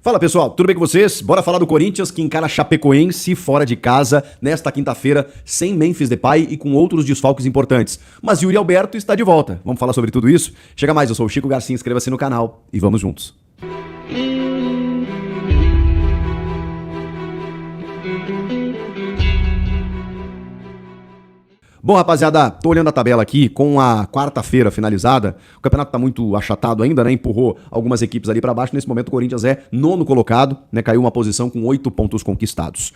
Fala pessoal, tudo bem com vocês? Bora falar do Corinthians que encara Chapecoense fora de casa nesta quinta-feira, sem Memphis Depay e com outros desfalques importantes. Mas Yuri Alberto está de volta. Vamos falar sobre tudo isso? Chega mais, eu sou o Chico Garcia, inscreva-se no canal e vamos juntos. Bom, rapaziada, tô olhando a tabela aqui, com a quarta-feira finalizada, o campeonato tá muito achatado ainda, né, empurrou algumas equipes ali pra baixo, nesse momento o Corinthians é nono colocado, né, caiu uma posição com 8 pontos conquistados.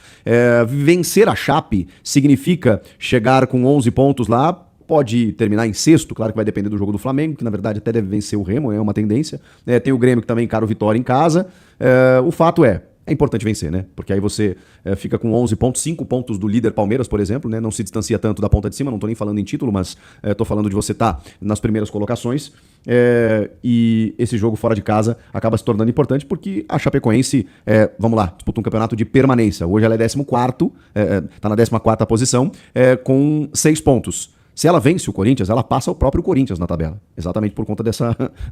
Vencer a Chape significa chegar com 11 pontos lá, pode terminar em sexto, claro que vai depender do jogo do Flamengo, que na verdade até deve vencer o Remo, é uma tendência, tem o Grêmio que também encara o Vitória em casa, o fato é importante vencer, né? Porque aí você fica com 11 pontos, 5 pontos do líder Palmeiras, por exemplo, né? Não se distancia tanto da ponta de cima, não tô nem falando em título, mas tô falando de você estar nas primeiras colocações. E esse jogo fora de casa acaba se tornando importante porque a Chapecoense, vamos lá, disputa um campeonato de permanência. Hoje ela é 14º, tá na 14ª posição, com 6 pontos. Se ela vence o Corinthians, ela passa o próprio Corinthians na tabela. Exatamente por conta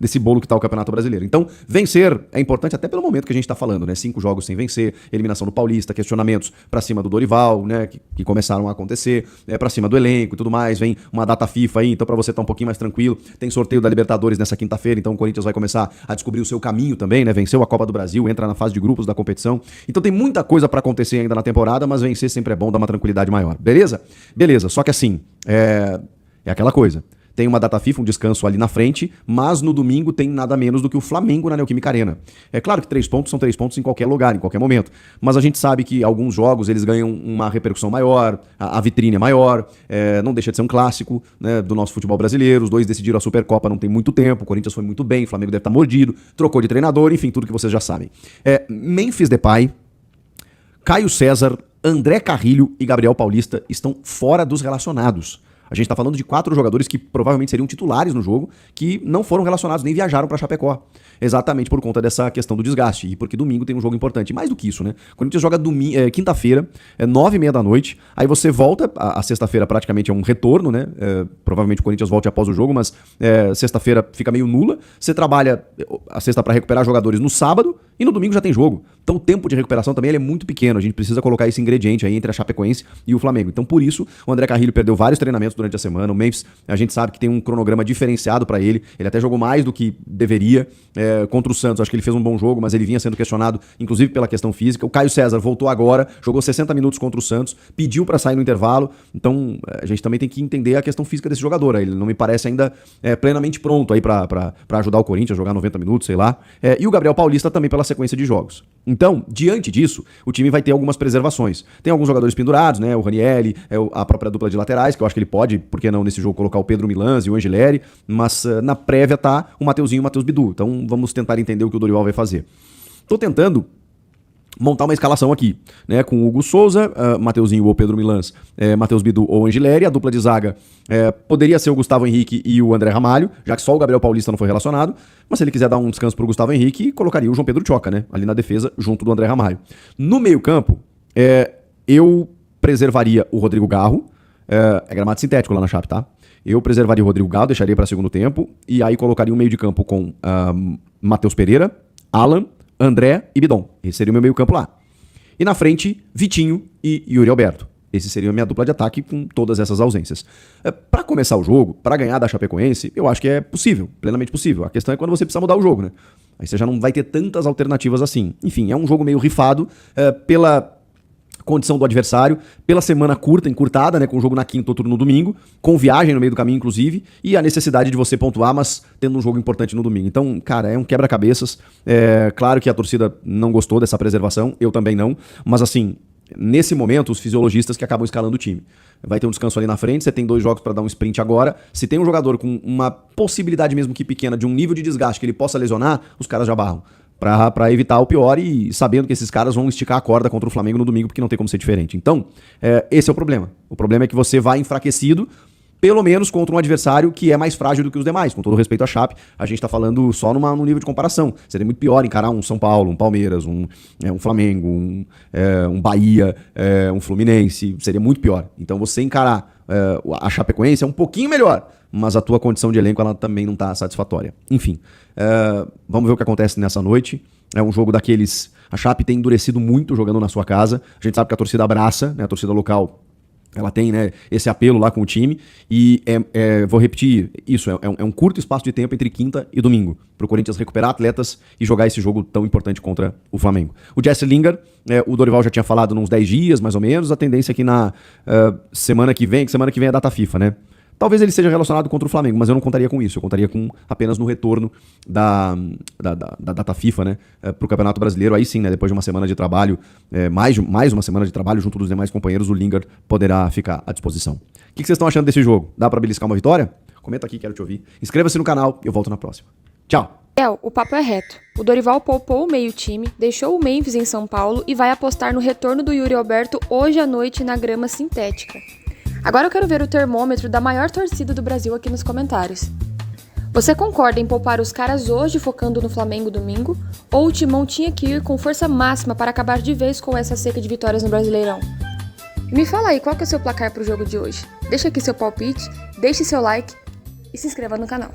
desse bolo que tá o Campeonato Brasileiro. Então, vencer é importante até pelo momento que a gente tá falando, né? 5 jogos sem vencer, eliminação do Paulista, questionamentos pra cima do Dorival, né? Que começaram a acontecer, pra cima do elenco e tudo mais. Vem uma data FIFA aí, então pra você tá um pouquinho mais tranquilo. Tem sorteio da Libertadores nessa quinta-feira, então o Corinthians vai começar a descobrir o seu caminho também, né? Venceu a Copa do Brasil, entra na fase de grupos da competição. Então tem muita coisa pra acontecer ainda na temporada, mas vencer sempre é bom, dá uma tranquilidade maior. Beleza? Beleza, só que assim, é aquela coisa. Tem uma data FIFA, um descanso ali na frente, mas no domingo tem nada menos do que o Flamengo na Neoquímica Arena. É claro que 3 pontos são 3 pontos em qualquer lugar, em qualquer momento. Mas a gente sabe que alguns jogos eles ganham uma repercussão maior, a vitrine é maior, não deixa de ser um clássico, né, do nosso futebol brasileiro. Os dois decidiram a Supercopa não tem muito tempo, o Corinthians foi muito bem, o Flamengo deve estar mordido, trocou de treinador, enfim, tudo que vocês já sabem. Memphis Depay, Caio César, André Carrilho e Gabriel Paulista estão fora dos relacionados. A gente está falando de 4 jogadores que provavelmente seriam titulares no jogo, que não foram relacionados, nem viajaram para Chapecó. Exatamente por conta dessa questão do desgaste. E porque domingo tem um jogo importante. E mais do que isso, né? O Corinthians joga quinta-feira, 9h30 da noite. Aí você volta, a sexta-feira praticamente é um retorno, né? Provavelmente o Corinthians volte após o jogo, mas sexta-feira fica meio nula. Você trabalha a sexta para recuperar jogadores no sábado e no domingo já tem jogo. Então o tempo de recuperação também ele é muito pequeno. A gente precisa colocar esse ingrediente aí entre a Chapecoense e o Flamengo. Então por isso o André Carrilho perdeu vários treinamentos durante a semana. O Memphis, a gente sabe que tem um cronograma diferenciado para ele. Ele até jogou mais do que deveria contra o Santos. Acho que ele fez um bom jogo, mas ele vinha sendo questionado, inclusive pela questão física. O Caio César voltou agora, jogou 60 minutos contra o Santos, pediu para sair no intervalo. Então a gente também tem que entender a questão física desse jogador. Ele não me parece ainda plenamente pronto aí para ajudar o Corinthians a jogar 90 minutos, sei lá. E o Gabriel Paulista também pela sequência de jogos. Então, diante disso, o time vai ter algumas preservações. Tem alguns jogadores pendurados, né? O Ranieri, a própria dupla de laterais, que eu acho que ele pode, por que não, nesse jogo colocar o Pedro Milans e o Angileri, mas na prévia tá o Mateuzinho e o Matheus Bidu. Então vamos tentar entender o que o Dorival vai fazer. Tô tentando montar uma escalação aqui, né, com o Hugo Souza, Mateuzinho ou Pedro Milans, Matheus Bidu ou Angileri. A dupla de zaga poderia ser o Gustavo Henrique e o André Ramalho, já que só o Gabriel Paulista não foi relacionado, mas se ele quiser dar um descanso pro Gustavo Henrique, colocaria o João Pedro Tchoca, né, ali na defesa, junto do André Ramalho. No meio campo, eu preservaria o Rodrigo Garro, é gramado sintético lá na Chape, tá? Eu preservaria o Rodrigo Garro, deixaria para segundo tempo, e aí colocaria um meio de campo com Matheus Pereira, Alan, André e Bidon. Esse seria o meu meio campo lá. E na frente, Vitinho e Yuri Alberto. Esse seria a minha dupla de ataque com todas essas ausências. Para começar o jogo, para ganhar da Chapecoense, eu acho que é possível, plenamente possível. A questão é quando você precisa mudar o jogo, né? Aí você já não vai ter tantas alternativas assim. Enfim, é um jogo meio rifado pela condição do adversário, pela semana curta, encurtada, né, com o jogo na quinta, outro no domingo, com viagem no meio do caminho, inclusive, e a necessidade de você pontuar, mas tendo um jogo importante no domingo. Então, cara, é um quebra-cabeças. Claro que a torcida não gostou dessa preservação, eu também não, mas assim, nesse momento, os fisiologistas que acabam escalando o time. Vai ter um descanso ali na frente, você tem 2 jogos para dar um sprint agora. Se tem um jogador com uma possibilidade mesmo que pequena de um nível de desgaste que ele possa lesionar, os caras já barram. Pra evitar o pior e sabendo que esses caras vão esticar a corda contra o Flamengo no domingo, porque não tem como ser diferente. Então, esse é o problema. O problema é que você vai enfraquecido, pelo menos contra um adversário que é mais frágil do que os demais. Com todo respeito à Chape, a gente tá falando só num nível de comparação. Seria muito pior encarar um São Paulo, um Palmeiras, um Flamengo, um Bahia, um Fluminense. Seria muito pior. Então você encarar a Chapecoense é um pouquinho melhor, mas a tua condição de elenco ela também não tá satisfatória. Enfim, vamos ver o que acontece nessa noite. É um jogo daqueles... A Chape tem endurecido muito jogando na sua casa. A gente sabe que a torcida abraça, né? A torcida local, ela tem, né, esse apelo lá com o time. E vou repetir isso, é um curto espaço de tempo entre quinta e domingo para o Corinthians recuperar atletas e jogar esse jogo tão importante contra o Flamengo. O Jesse Lingard, o Dorival já tinha falado uns 10 dias, mais ou menos. A tendência é que na semana que vem é data FIFA, né? Talvez ele seja relacionado contra o Flamengo, mas eu não contaria com isso. Eu contaria apenas no retorno da data FIFA, né, para o Campeonato Brasileiro. Aí sim, né, depois de uma semana de trabalho, mais uma semana de trabalho junto dos demais companheiros, o Lingard poderá ficar à disposição. O que vocês estão achando desse jogo? Dá para beliscar uma vitória? Comenta aqui, quero te ouvir. Inscreva-se no canal e eu volto na próxima. Tchau! O papo é reto. O Dorival poupou o meio time, deixou o Memphis em São Paulo e vai apostar no retorno do Yuri Alberto hoje à noite na grama sintética. Agora eu quero ver o termômetro da maior torcida do Brasil aqui nos comentários. Você concorda em poupar os caras hoje focando no Flamengo domingo? Ou o Timão tinha que ir com força máxima para acabar de vez com essa seca de vitórias no Brasileirão? Me fala aí qual que é o seu placar para o jogo de hoje. Deixa aqui seu palpite, deixe seu like e se inscreva no canal.